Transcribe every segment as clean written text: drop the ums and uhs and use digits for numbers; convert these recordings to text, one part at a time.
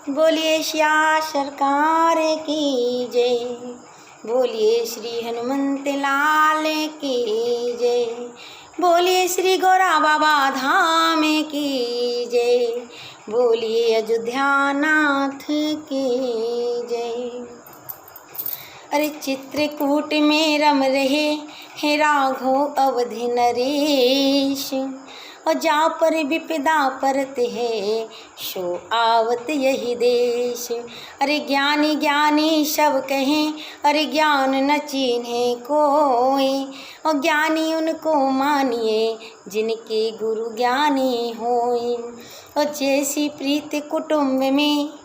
बोलिए श्या सरकार की जय, बोलिए श्री हनुमंत लाल की जय, बोलिए श्री गौरा बाबा धाम की जय, बोलिए अयोध्या नाथ की जय। अरे चित्रकूट में रम रहे हैं राघव अवधि नरेश, और जा पर विपदा परत है शो आवत यही देश। अरे ज्ञानी ज्ञानी सब कहें, अरे ज्ञान न चीन्हे कोई, और ज्ञानी उनको मानिए जिनके गुरु ज्ञानी होए। और जैसी प्रीत कुटुंब में,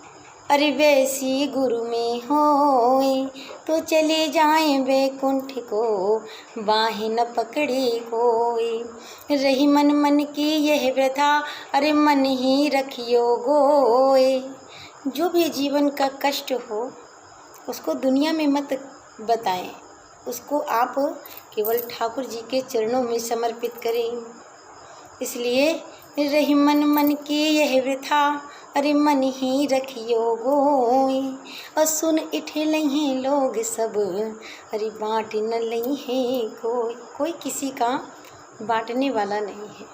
अरे वैसी गुरु में होए, तो चले जाएं वैकुंठ को बाहें न पकड़े कोई। रही मन मन की यह व्यथा, अरे मन ही रखियो गोए। जो भी जीवन का कष्ट हो उसको दुनिया में मत बताएं, उसको आप केवल ठाकुर जी के चरणों में समर्पित करें। इसलिए रही मन मन की यह व्यथा, अरे मन ही रखियो गोई। और सुन इठे लही लोग सब, अरे बाँट न लही है कोई। कोई किसी का बांटने वाला नहीं है।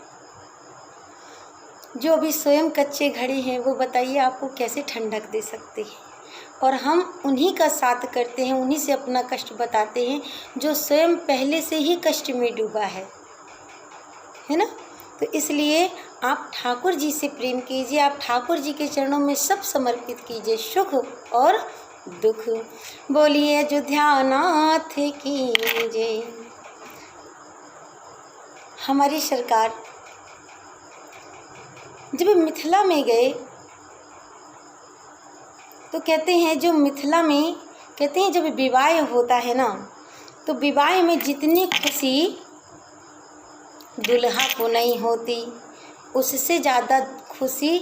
जो अभी स्वयं कच्चे घड़े हैं वो बताइए आपको कैसे ठंडक दे सकते हैं। और हम उन्हीं का साथ करते हैं, उन्हीं से अपना कष्ट बताते हैं जो स्वयं पहले से ही कष्ट में डूबा है ना। तो इसलिए आप ठाकुर जी से प्रेम कीजिए, आप ठाकुर जी के चरणों में सब समर्पित कीजिए, सुख और दुख। बोलिए अयोध्या नाथ की जय। हमारी सरकार जब मिथिला में गए तो कहते हैं, जो मिथिला में कहते हैं जब विवाह होता है ना, तो विवाह में जितनी खुशी दुल्हा को नहीं होती, उससे ज़्यादा खुशी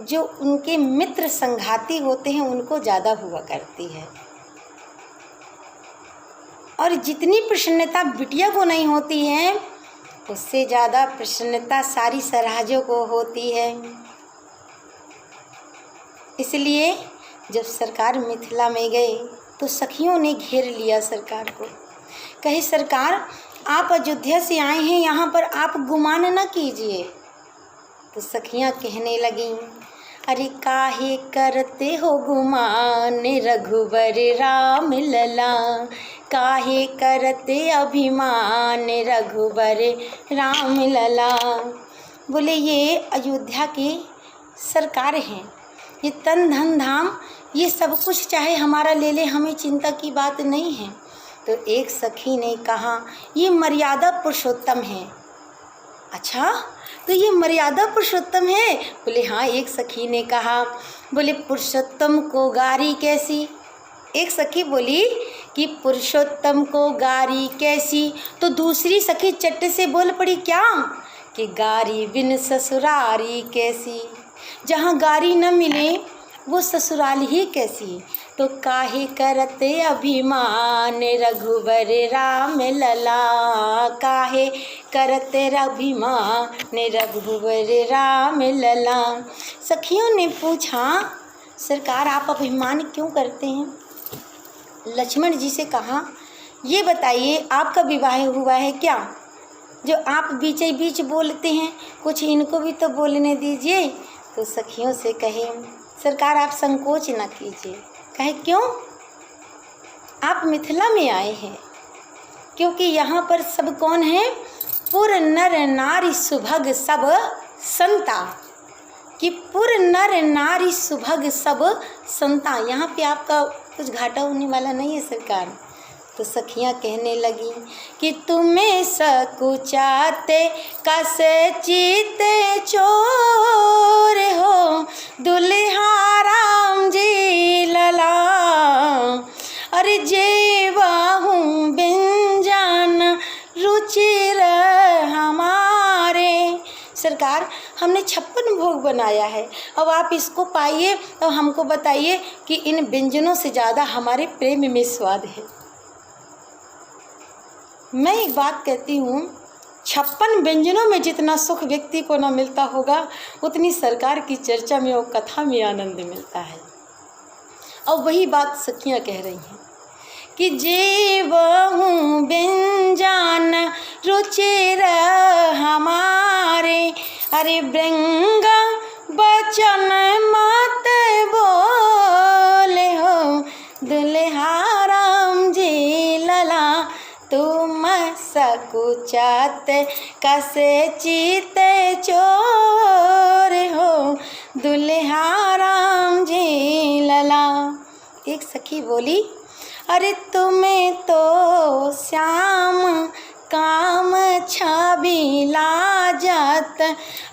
जो उनके मित्र संघाती होते हैं उनको ज़्यादा हुआ करती है। और जितनी प्रसन्नता बिटिया को नहीं होती है, उससे ज़्यादा प्रसन्नता सारी सराजों को होती है। इसलिए जब सरकार मिथिला में गए तो सखियों ने घेर लिया सरकार को। कहे सरकार आप अयोध्या से आए हैं, यहाँ पर आप गुमान न कीजिए। तो सखियाँ कहने लगीं, अरे काहे करते हो गुमान रघुबर राम लला, काहे करते अभिमान रघुबर राम लला। बोले ये अयोध्या की सरकार हैं, ये तन धन धाम ये सब कुछ चाहे हमारा ले ले, हमें चिंता की बात नहीं है। तो एक सखी ने कहा ये मर्यादा पुरुषोत्तम है। अच्छा, तो ये मर्यादा पुरुषोत्तम है? बोले हाँ। एक सखी ने कहा, बोले पुरुषोत्तम को गारी कैसी? एक सखी बोली कि पुरुषोत्तम को गारी कैसी? तो दूसरी सखी चट्ट से बोल पड़ी क्या कि गारी बिन ससुरारी कैसी। जहाँ गारी न मिले वो ससुराल ही कैसी। तो काहे करते अभिमान रघुबर राम लला, काहे करते अभिमान रघुबर राम लला। सखियों ने पूछा सरकार आप अभिमान क्यों करते हैं? लक्ष्मण जी से कहा ये बताइए आपका विवाह हुआ है क्या, जो आप बीचे बीच बोलते हैं, कुछ इनको भी तो बोलने दीजिए। तो सखियों से कहे सरकार आप संकोच न कीजिए। कहे क्यों? आप मिथिला में आए हैं, क्योंकि यहाँ पर सब कौन है? पुर नर नारी सुभग सब संता, कि पुर नर नारी सुभग सब संता। यहाँ पे आपका कुछ घाटा होने वाला नहीं है सरकार। तो सखियाँ कहने लगी कि तुम्हें सकुचाते कस चीते चोर हो दुल्हा राम जी लला, अरे जेवाहू बिंजन रुचिर हमारे। सरकार हमने 56 भोग बनाया है, अब आप इसको पाइए और हमको बताइए कि इन व्यंजनों से ज़्यादा हमारे प्रेम में स्वाद है। मैं एक बात कहती हूँ, 56 व्यंजनों में जितना सुख व्यक्ति को न मिलता होगा, उतनी सरकार की चर्चा में और कथा में आनंद मिलता है। और वही बात सखियाँ कह रही हैं कि जेवहु व्यंजन रुचिर हमारे, अरे व्यंग बचन मत बोले हो, दुल्हा राम जी लला तुम सकुचात कसे चित चोर हो, दुल्हा राम जी लला। एक सखी बोली, अरे तुम्हें तो श्याम काम छवि लाजत,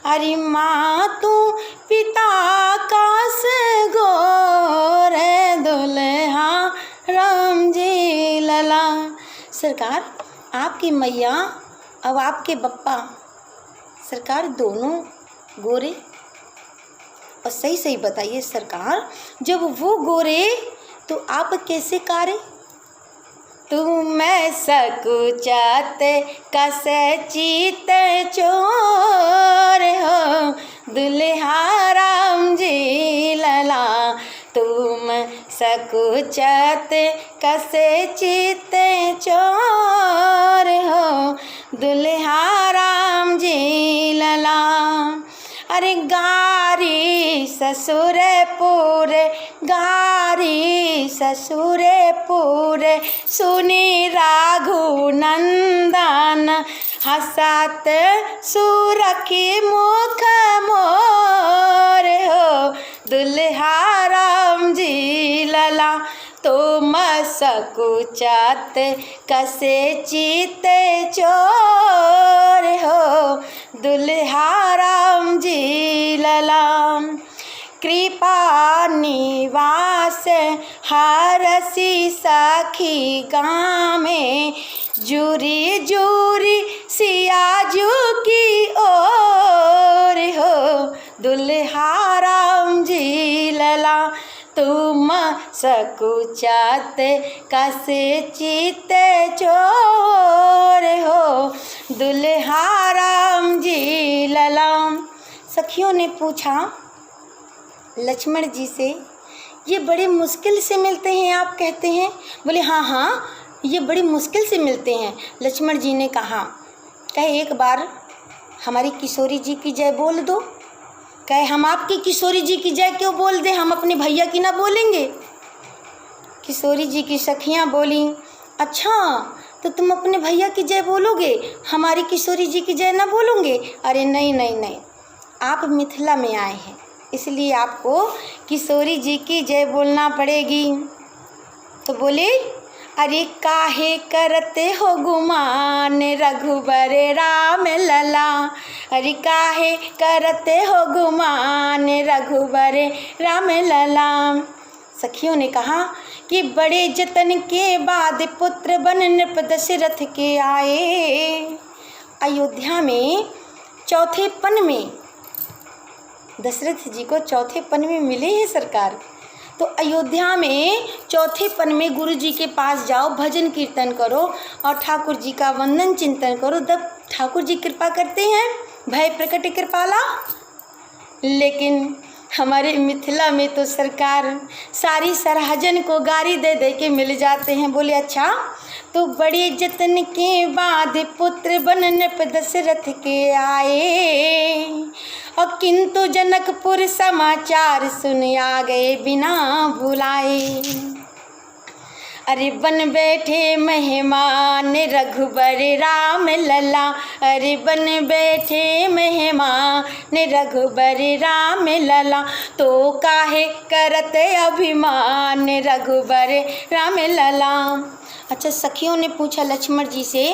अरे माँ तू पिता कास गोर, दुल्हा राम जी लला। सरकार आपकी मैया और आपके बप्पा सरकार दोनों गोरे, और सही सही बताइए सरकार, जब वो गोरे तो आप कैसे कारे? तुम सकुचात कसे चित चोर हो, दुल्हा राम जी लला तुम सकुचात कसे चित चोर हो, दुल्हा राम जी लला। अरे गारी ससुरपुर, गारी ससुरपुर, सुनी राघु नंदन, हसत सुरखी मुख मोर हो, दुल्हा राम जी लला तुम सकुचात कसे चित चोर हो, दुल्हा राम जी लला। कृपा निवास हरसी सखी गामे, जुरी जुरी सियाजू की ओर हो, दुल्हा राम जी लला तुम सकुचात कसे चित चोर हो, दुल्हा राम जी लला। सखियों ने पूछा लक्ष्मण जी से, ये बड़े मुश्किल से मिलते हैं आप कहते हैं? बोले हाँ हाँ, ये बड़ी मुश्किल से मिलते हैं। लक्ष्मण जी ने कहा, कहे एक बार हमारी किशोरी जी की जय बोल दो। कहे हम आपकी किशोरी जी की जय क्यों बोल दें, हम अपने भैया की ना बोलेंगे? किशोरी जी की सखियाँ बोली, अच्छा तो तुम अपने भैया की जय बोलोगे, हमारी किशोरी जी की जय ना बोलोगे? अरे नहीं नहीं नहीं, आप मिथिला में आए हैं इसलिए आपको किशोरी जी की जय बोलना पड़ेगी। तो बोले, अरे काहे करते हो गुमान रघुबर राम लला, अरे काहे करते हो गुमान रघुबर राम लला। सखियों ने कहा कि बड़े जतन के बाद पुत्र बन नृप दशरथ के आए। अयोध्या में चौथे पन में दशरथ जी को चौथे पन में मिले हैं सरकार। तो अयोध्या में चौथे पन में गुरु जी के पास जाओ, भजन कीर्तन करो और ठाकुर जी का वंदन चिंतन करो, तब ठाकुर जी कृपा करते हैं, भय प्रकट कृपाला। लेकिन हमारे मिथिला में तो सरकार सारी सरहजन को गारी दे दे के मिल जाते हैं। बोले अच्छा, तो बड़े जतन के बाद पुत्र बन नृप दशरथ के आए, और किंतु जनकपुर समाचार सुन आ गए बिना बुलाए। अरे बन बैठे मेहमान रघुबर राम लला, अरे बन बैठे मेहमान रघुबर राम लला, तो काहे करते अभिमान रघुबर राम लला। अच्छा, सखियों ने पूछा लक्ष्मण जी से,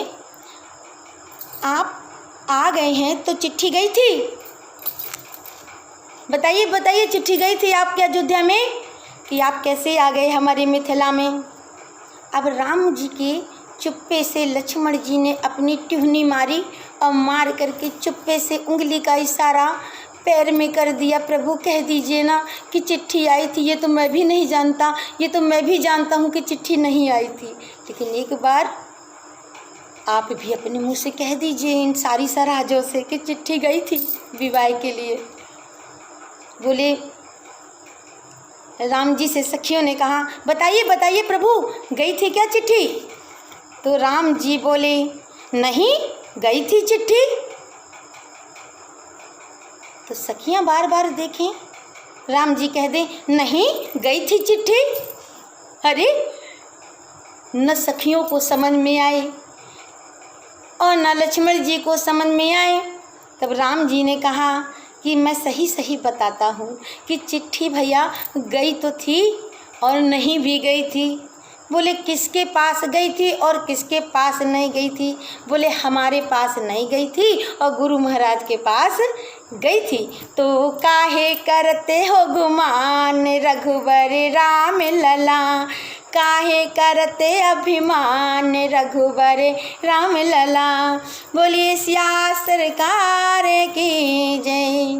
आप आ गए हैं तो चिट्ठी गई थी? बताइए बताइए, चिट्ठी गई थी आपके अयोध्या में कि आप कैसे आ गए हमारी मिथिला में? अब राम जी के चुप्पे से लक्ष्मण जी ने अपनी टुहनी मारी और मार करके चुप्पे से उंगली का इशारा पैर में कर दिया। प्रभु कह दीजिए ना कि चिट्ठी आई थी। ये तो मैं भी नहीं जानता, ये तो मैं भी जानता हूँ कि चिट्ठी नहीं आई थी, लेकिन एक बार आप भी अपने मुंह से कह दीजिए इन सारी सरहाजों से कि चिट्ठी गई थी विवाह के लिए। बोले राम जी से सखियों ने कहा, बताइए बताइए प्रभु, गई थी क्या चिट्ठी? तो राम जी बोले, नहीं गई थी चिट्ठी। तो सखियां बार बार देखें, राम जी कह दें, नहीं गई थी चिट्ठी। अरे न सखियों को समझ में आए और न लक्ष्मण जी को समझ में आए। तब राम जी ने कहा कि मैं सही सही बताता हूँ कि चिट्ठी भैया गई तो थी और नहीं भी गई थी। बोले किसके पास गई थी और किसके पास नहीं गई थी? बोले हमारे पास नहीं गई थी और गुरु महाराज के पास गई थी। तो काहे करते हो गुमान रघुबर राम लला, काहे करते अभिमान रघुबर राम लला। बोलिए सिया सरकार की जय।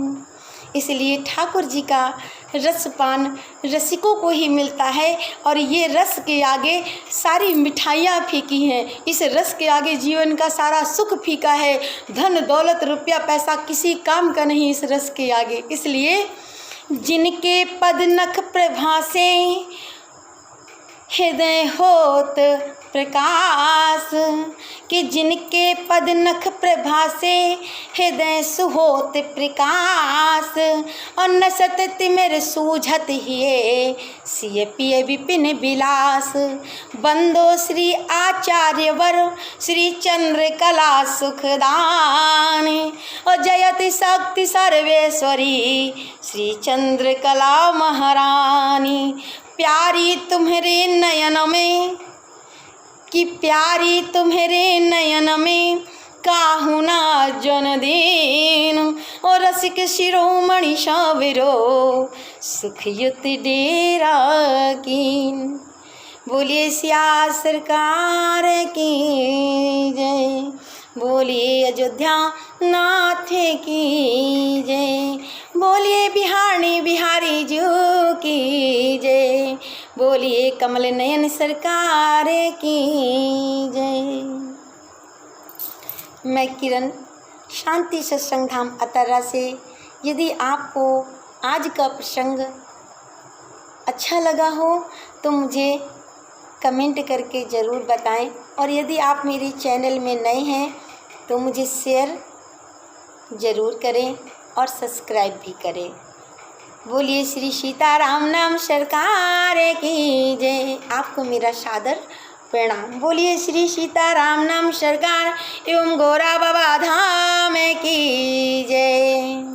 इसलिए ठाकुर जी का रसपान रसिकों को ही मिलता है और ये रस के आगे सारी मिठाइयाँ फीकी हैं। इस रस के आगे जीवन का सारा सुख फीका है। धन दौलत रुपया पैसा किसी काम का नहीं इस रस के आगे। इसलिए जिनके पद नख प्रभा से हृदय होत प्रकाश, कि जिनके पद नख प्रभा से हृदय सुहोत प्रकाश, और नसत तिमिर सूझत हिये सिय पिय विपिन विलास। बंदो श्री आचार्य वर श्री चंद्र कला सुखदान, और जयति शक्ति सर्वेश्वरी श्री चंद्र कला महारानी। प्यारी तुम्हारे नयन में, कि प्यारी तुम्हारे नयन में काहू ना जनदीन, और रसिक शिरोमणि सावरो सुखयुत डेरा कीन। बोलिए सिया सरकार की जय, बोलिए अयोध्या नाथ की जय, बोलिए बिहारी बिहारी जो की जय, बोलिए कमल नयन सरकार की जय। मैं किरण शांति सत्संग धाम अतर्रा से। यदि आपको आज का प्रसंग अच्छा लगा हो तो मुझे कमेंट करके ज़रूर बताएं, और यदि आप मेरे चैनल में नए हैं तो मुझे शेयर ज़रूर करें और सब्सक्राइब भी करें। बोलिए श्री सीताराम नाम सरकार की जय। आपको मेरा सादर प्रणाम। बोलिए श्री सीताराम नाम सरकार एवं गौरा बाबा धाम की जय।